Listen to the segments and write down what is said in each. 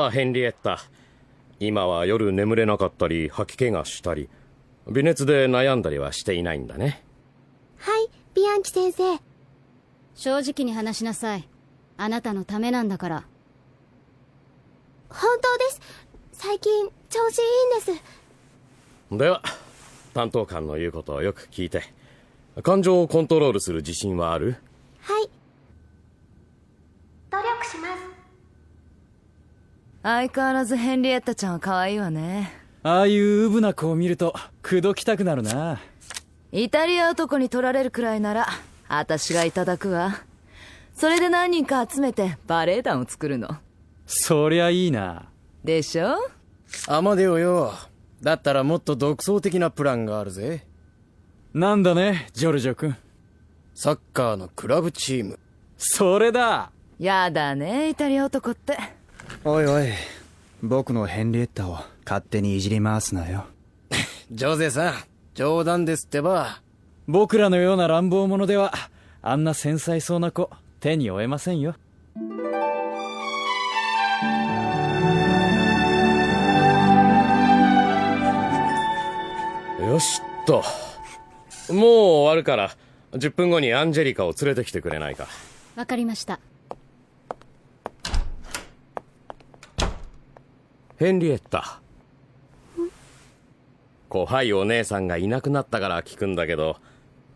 あ、ヘンリエッタ。今は夜眠れなかったり吐き気がしたり微熱で悩んだりはしていないんだね。はい、ビアンキ先生。正直に話しなさい。あなたのためなんだから。本当です。最近調子いいんです。では担当官の言うことをよく聞いて、感情をコントロールする自信はある？はい、努力します。相変わらずヘンリエッタちゃんは可愛いわね。ああいうウブな子を見ると口説きたくなるな。イタリア男に取られるくらいなら私がいただくわ。それで何人か集めてバレエ団を作るの。そりゃいいな。でしょ？アマデオよ。だったらもっと独創的なプランがあるぜ。なんだね、ジョルジョ君。サッカーのクラブチーム。それだ。やだね、イタリア男って。おいおい、僕のヘンリエッタを勝手にいじり回すなよ。ジョゼさん、冗談ですってば。僕らのような乱暴者ではあんな繊細そうな子手に負えませんよ。よしっと、もう終わるから10分後にアンジェリカを連れてきてくれないか。わかりました。ヘンリエッタ。怖いお姉さんがいなくなったから聞くんだけど、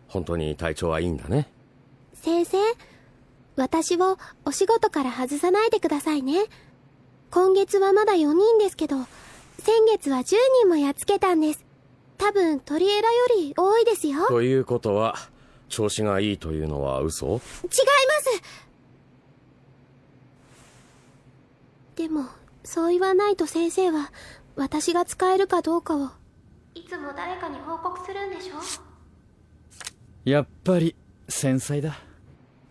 本当に体調はいいんだね。先生、私をお仕事から外さないでくださいね。今月はまだ4人ですけど、先月は10人もやっつけたんです。多分トリエラより多いですよ。ということは調子がいいというのは嘘？違います。でもそう言わないと先生は私が使えるかどうかをいつも誰かに報告するんでしょ。やっぱり繊細だ。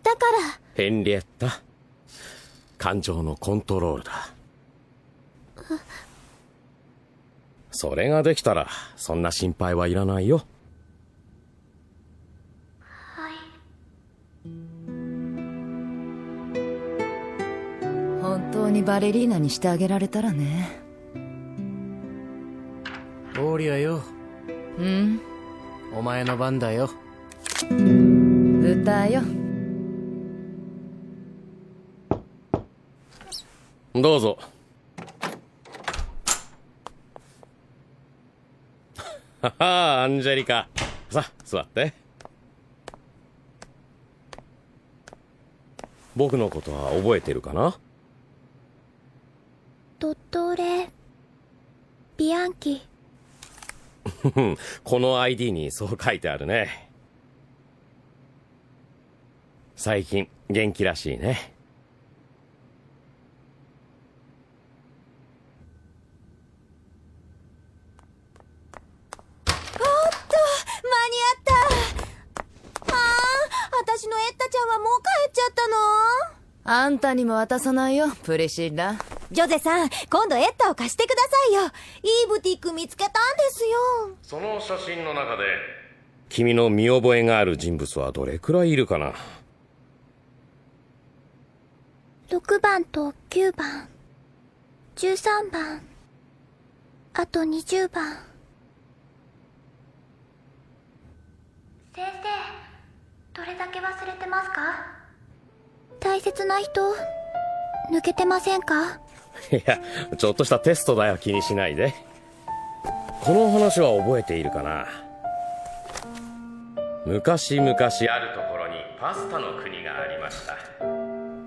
だからヘンリエッタ、感情のコントロールだ。それができたらそんな心配はいらないよ。はい。本当にバレリーナにしてあげられたらね。オーリアよ。うん？お前の番だよ。歌よ。どうぞ。はは、アンジェリカ。さあ、座って。僕のことは覚えてるかな？ドットーレビアンキ。この ID にそう書いてあるね。最近元気らしいね。私のエッタちゃんはもう帰っちゃったの？あんたにも渡さないよ、プリシッラ。ジョゼさん、今度エッタを貸してくださいよ。いいブティック見つけたんですよ。その写真の中で君の見覚えがある人物はどれくらいいるかな6番と9番、13番、あと20番。先生、どれだけ忘れてますか？大切な人抜けてませんか？いや、ちょっとしたテストだよ、気にしないで。この話は覚えているかな？昔々あるところにパスタの国がありました。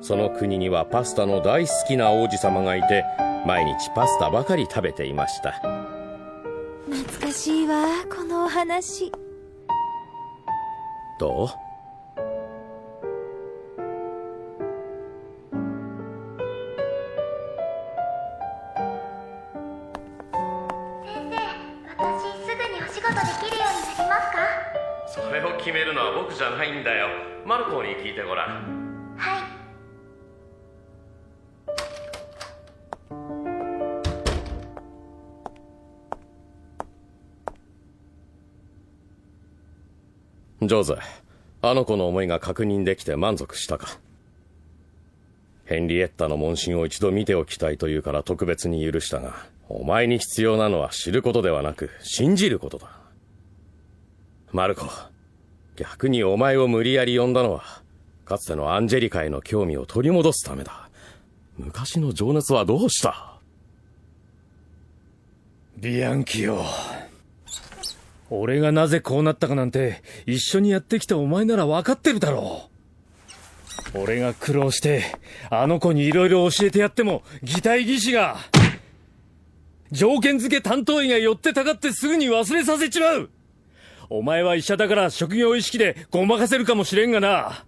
その国にはパスタの大好きな王子様がいて、毎日パスタばかり食べていました。懐かしいわ、このお話。どう？それを決めるのは僕じゃないんだよ。マルコーに聞いてごらん。はい。ジョーゼ、あの子の思いが確認できて満足したか？ヘンリエッタの問診を一度見ておきたいというから特別に許したが、お前に必要なのは知ることではなく信じることだ。マルコ、逆にお前を無理やり呼んだのはかつてのアンジェリカへの興味を取り戻すためだ。昔の情熱はどうした？ビアンキよ、俺がなぜこうなったかなんて一緒にやってきたお前なら分かってるだろう。俺が苦労してあの子に色々教えてやっても擬態技師が条件付け担当医が寄ってたかってすぐに忘れさせちまう。お前は医者だから職業意識でごまかせるかもしれんがな、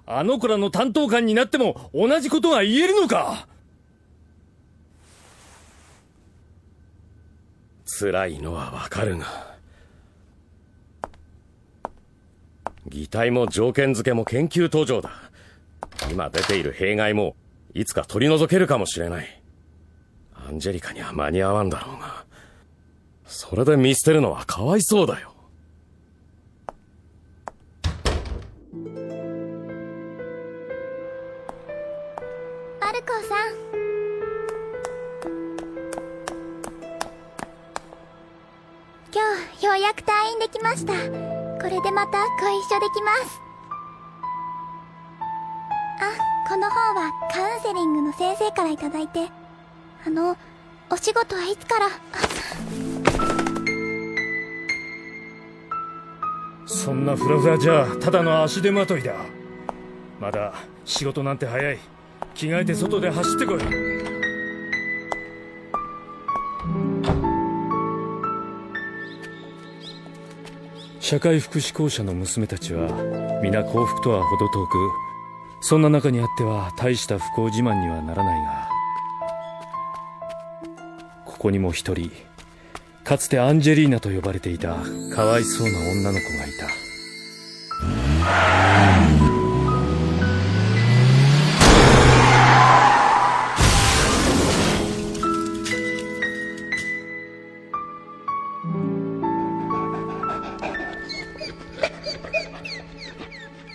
あの子らの担当官になっても同じことが言えるのか。辛いのはわかるが、擬態も条件付けも研究途上だ。今出ている弊害もいつか取り除けるかもしれない。アンジェリカには間に合わんだろうが、それで見捨てるのはかわいそうだよ。マルコーさん、今日ようやく退院できました。これでまたご一緒できます。あ、この本はカウンセリングの先生からいただいて、お仕事はいつから？そんなフラフラじゃただの足手まといだ。まだ仕事なんて早い。着替えて外で走ってこい。社会福祉校舎の娘たちは皆幸福とは程遠く、そんな中にあっては大した不幸自慢にはならないが、ここにも一人かつてアンジェリーナと呼ばれていたかわいそうな女の子がいた。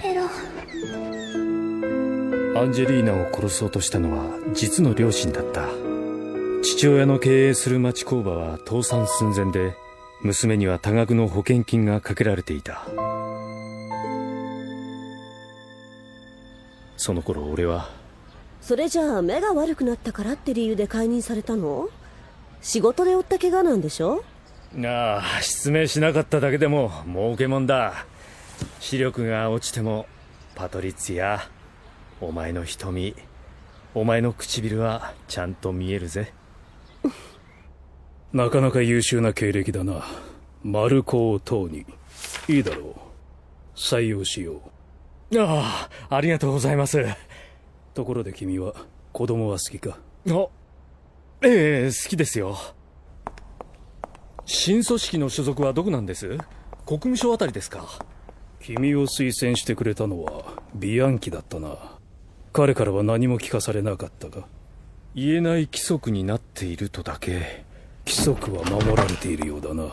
ペロ。アンジェリーナを殺そうとしたのは実の両親だった。父親の経営する町工場は倒産寸前で、娘には多額の保険金がかけられていた。その頃俺は。それじゃあ目が悪くなったからって理由で解任されたの？仕事で負った怪我なんでしょ？ああ、失明しなかっただけでも儲けもんだ。視力が落ちてもパトリッツィア、お前の瞳、お前の唇はちゃんと見えるぜ。なかなか優秀な経歴だな。マルコー・トーニ。いいだろう。採用しよう。ああ、ありがとうございます。ところで君は子供は好きか？ええ、好きですよ。新組織の所属はどこなんです？国務省あたりですか？君を推薦してくれたのはビアンキだったな。彼からは何も聞かされなかったが、言えない規則になっているとだけ。規則は守られているようだな。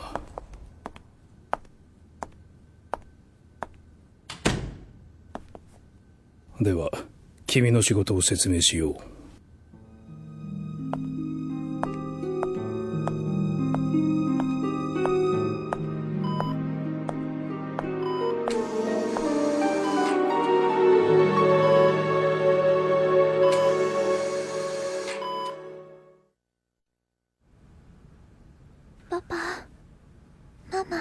では君の仕事を説明しよう。パパ、ママ、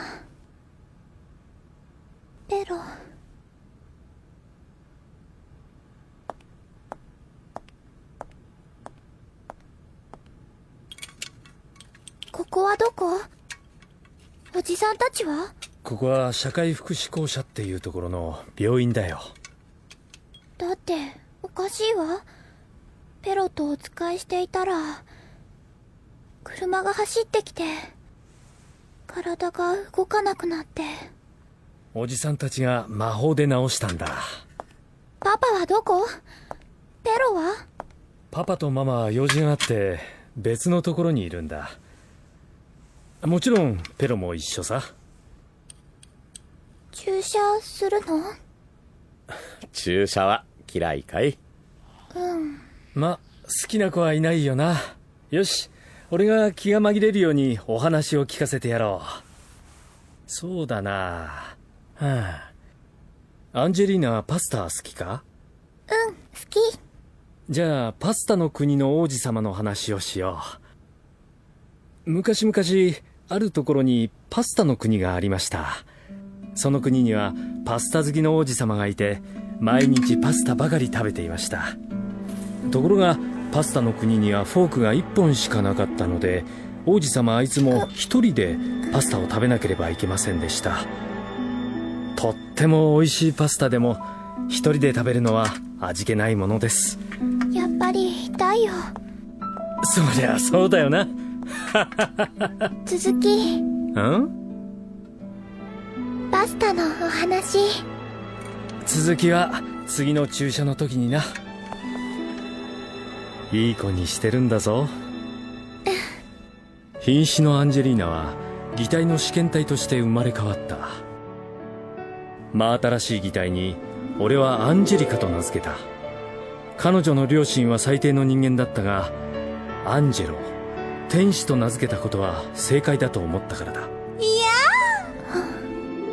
ペロ。ここはどこ？おじさんたちは？ここは社会福祉校舎っていうところの病院だよ。だっておかしいわ。ペロとお使いしていたら車が走ってきて体が動かなくなって。おじさんたちが魔法で治したんだ。パパはどこ？ペロは？パパとママは用事があって別のところにいるんだ。もちろんペロも一緒さ。注射するの？注射は嫌いかい？ま、好きな子はいないよな。よし、俺が気が紛れるようにお話を聞かせてやろう。そうだな。アンジェリーナはパスタ好きか？好き。じゃあ、パスタの国の王子様の話をしよう。昔々、あるところにパスタの国がありました。その国にはパスタ好きの王子様がいて、毎日パスタばかり食べていました。ところが、パスタの国にはフォークが1本しかなかったので、王子様はいつも一人でパスタを食べなければいけませんでした。とっても美味しいパスタでも、一人で食べるのは味気ないものです。やっぱり痛いよ。そりゃそうだよな。続き、ん？パスタのお話。続きは次の注射の時にな。いい子にしてるんだぞ。瀕死のアンジェリーナは擬態の試験体として生まれ変わった。真新しい擬態に俺はアンジェリカと名付けた。彼女の両親は最低の人間だったが、アンジェロ、天使と名付けたことは正解だと思ったからだ。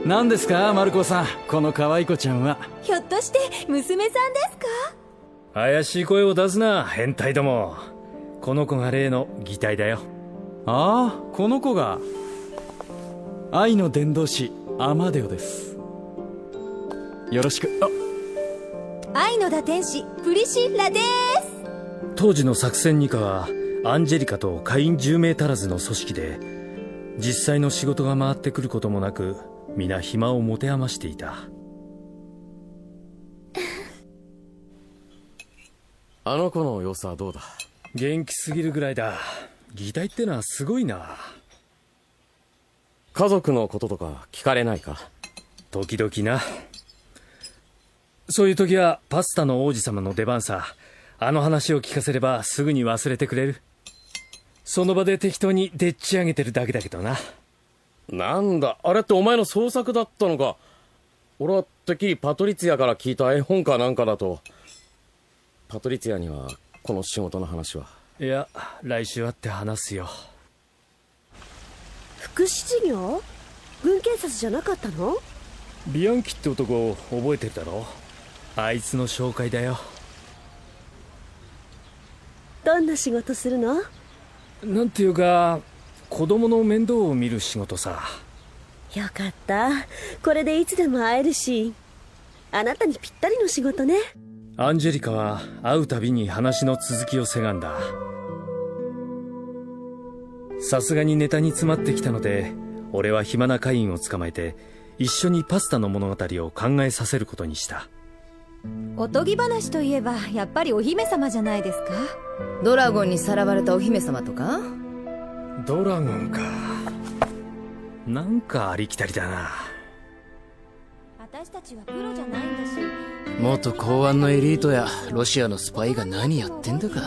何ですかマルコさん、この可愛い子ちゃんは。ひょっとして娘さんですか？怪しい声を出すな、変態ども。この子が例の擬態だよ。ああ、この子が愛の伝道師アマデオです。よろしく。愛の打天使プリシッラです。当時の作戦二課はアンジェリカと会員10名足らずの組織で、実際の仕事が回ってくることもなく、皆暇を持て余していた。あの子の様子はどうだ？元気すぎるぐらいだ。擬態ってのはすごいな。家族のこととか聞かれないか？時々な。そういう時はパスタの王子様の出番さ。あの話を聞かせればすぐに忘れてくれる。その場で適当にでっち上げてるだけだけどな。なんだ、あれってお前の創作だったのか。俺はてっきりパトリツィアから聞いた絵本かなんかだと。パトリツィアにはこの仕事の話は？いや、来週会って話すよ。福祉事業？軍警察じゃなかったの？ビアンキって男覚えてるだろ？あいつの紹介だよ。どんな仕事するの？なんていうか、子供の面倒を見る仕事さ。よかった。これでいつでも会えるし、あなたにぴったりの仕事ね。アンジェリカは会うたびに話の続きをせがんだ。さすがにネタに詰まってきたので、俺は暇な会員を捕まえて一緒にパスタの物語を考えさせることにした。おとぎ話といえばやっぱりお姫様じゃないですか？ドラゴンにさらわれたお姫様とか？ドラゴンか。なんかありきたりだな。私たちはプロじゃないんだし。元公安のエリートやロシアのスパイが何やってんだか。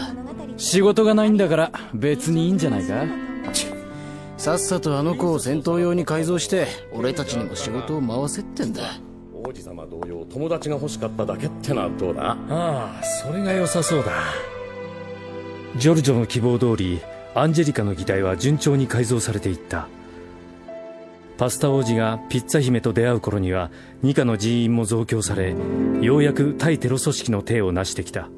仕事がないんだから別にいいんじゃないか？さっさとあの子を戦闘用に改造して俺たちにも仕事を回せってんだ。王子様同様友達が欲しかっただけってのはどうだ？ああ、それが良さそうだ。ジョルジョの希望通りアンジェリカの擬態は順調に改造されていった。パスタ王子がピッツァ姫と出会う頃には二課の人員も増強され、ようやく対テロ組織の体を成してきた。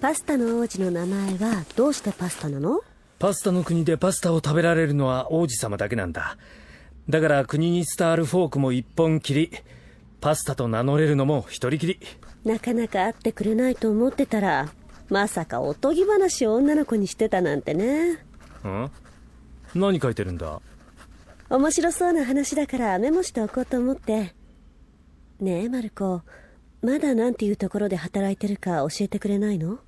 パスタの王子の名前はどうしてパスタなの？パスタの国でパスタを食べられるのは王子様だけなんだ。だから国に伝わるフォークも一本きり、パスタと名乗れるのも一人きり。なかなか会ってくれないと思ってたら、まさかおとぎ話を女の子にしてたなんてね。ん？何書いてるんだ？面白そうな話だからメモしておこうと思って。ねえマルコ、まだなんていうところで働いてるか教えてくれないの？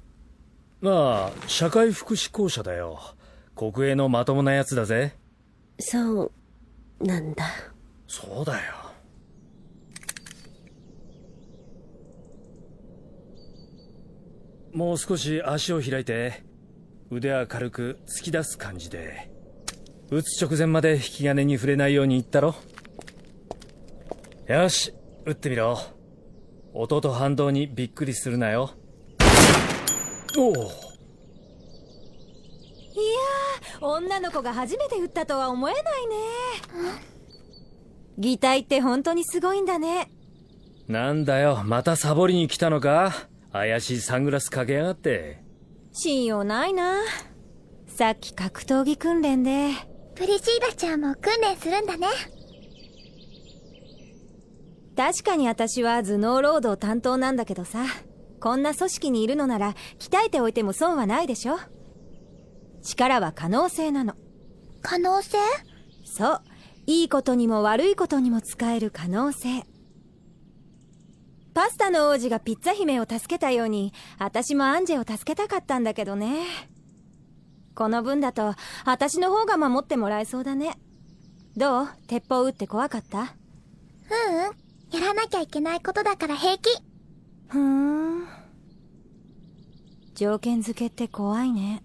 ああ、社会福祉公社だよ。国営のまともなやつだぜ。そうなんだ。そうだよ。もう少し足を開いて、腕は軽く突き出す感じで。撃つ直前まで引き金に触れないように言ったろ。よし、撃ってみろ。音と反動にびっくりするなよ。おお。いやー、女の子が初めて撃ったとは思えないね。擬態って本当にすごいんだね。なんだよ、またサボりに来たのか？怪しいサングラスかけやがって。信用ないな。さっき格闘技訓練で。プリシーラちゃんも訓練するんだね。確かに私は頭脳労働担当なんだけどさ、こんな組織にいるのなら鍛えておいても損はないでしょ。力は可能性なの。可能性？そう、いいことにも悪いことにも使える可能性。パスタの王子がピッツァ姫を助けたように、私もアンジェを助けたかったんだけどね。この分だと私の方が守ってもらえそうだね。どう？鉄砲撃って怖かった？ううん、やらなきゃいけないことだから平気。ふーん。条件付けって怖いね。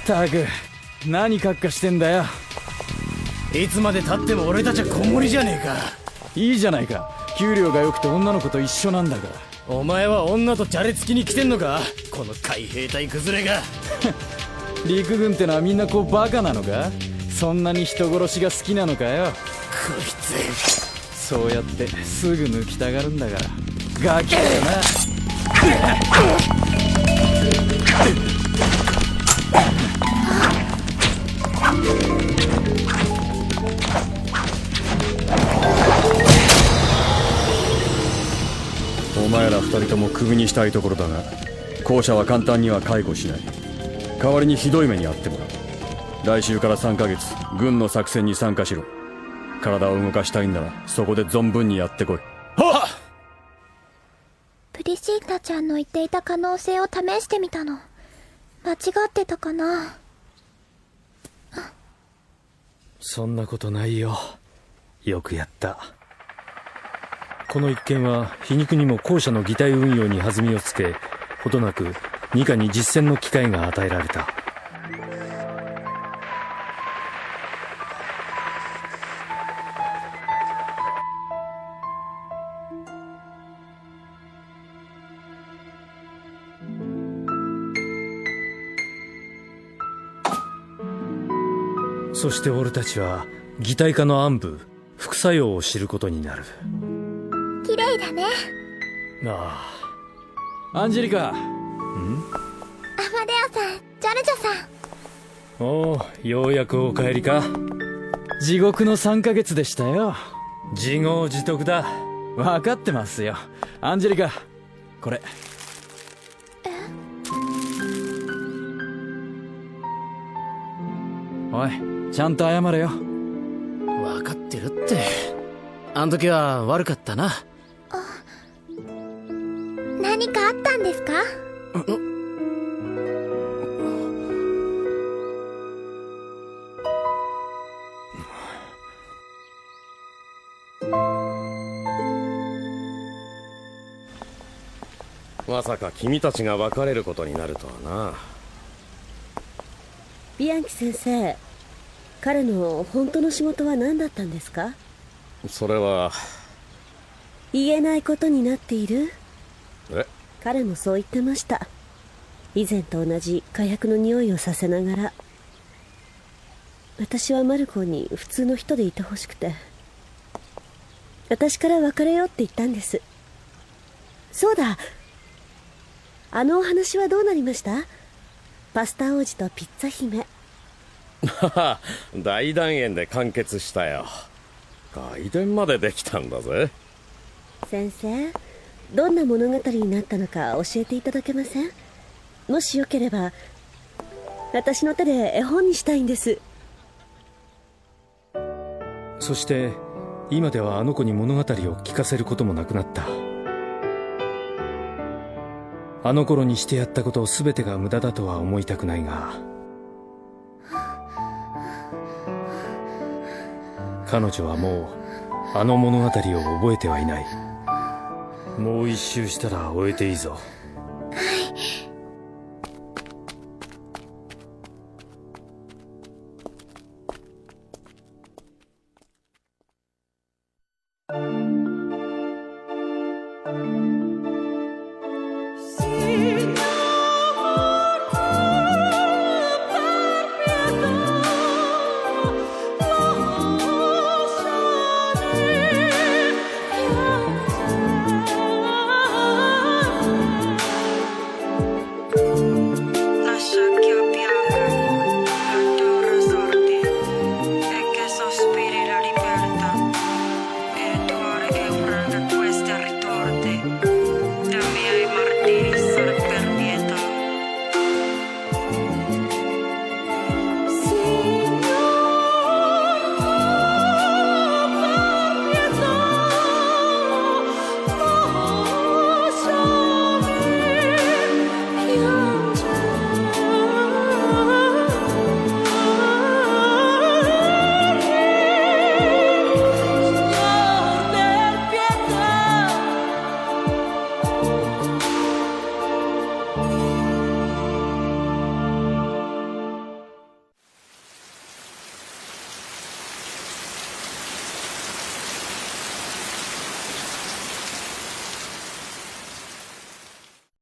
たく、何かっかしてんだよ。いつまで経っても俺たちは子守じゃねえか。いいじゃないか。給料が良くて女の子と一緒なんだから。お前は女とじゃれつきに来てんのか、この海兵隊崩れが。陸軍ってのはみんなこうバカなのか？そんなに人殺しが好きなのかよ。こいつそうやってすぐ抜きたがるんだからガキだよな。お前ら二人ともクビにしたいところだが、後者は簡単には解雇しない。代わりにひどい目に遭ってもらう。来週から3ヶ月軍の作戦に参加しろ。体を動かしたいんならそこで存分にやってこい。はっ！プリシーラちゃんの言っていた可能性を試してみたの。間違ってたかな？そんなことないよ。よくやった。この一件は皮肉にも後者の擬態運用に弾みをつけ、ほどなく二課に実践の機会が与えられた。そして俺たちは擬態化の暗部、副作用を知ることになる。綺麗だね。ああ。アンジェリカ。アマデオさん、ジャルジョさん。おう、ようやくお帰りか。地獄の3ヶ月でしたよ。自業自得だ。分かってますよ。アンジェリカ、これ。おい、ちゃんと謝れよ。分かってるって。あん時は悪かったな。何かあったんですか？まさか君たちが別れることになるとはな。ビアンキ先生、彼の本当の仕事は何だったんですか？それは言えないことになっている？え？彼もそう言ってました。以前と同じ火薬の匂いをさせながら。私はマルコに普通の人でいてほしくて、私から別れようって言ったんです。そうだ、あのお話はどうなりました？パスタ王子とピッツァ姫。はは、大団円で完結したよ。外伝までできたんだぜ。先生、どんな物語になったのか教えていただけません？もしよければ私の手で絵本にしたいんです。そして今ではあの子に物語を聞かせることもなくなった。あの頃にしてやったこと全てが無駄だとは思いたくないが、彼女はもうあの物語を覚えてはいない。もう一周したら終えていいぞ。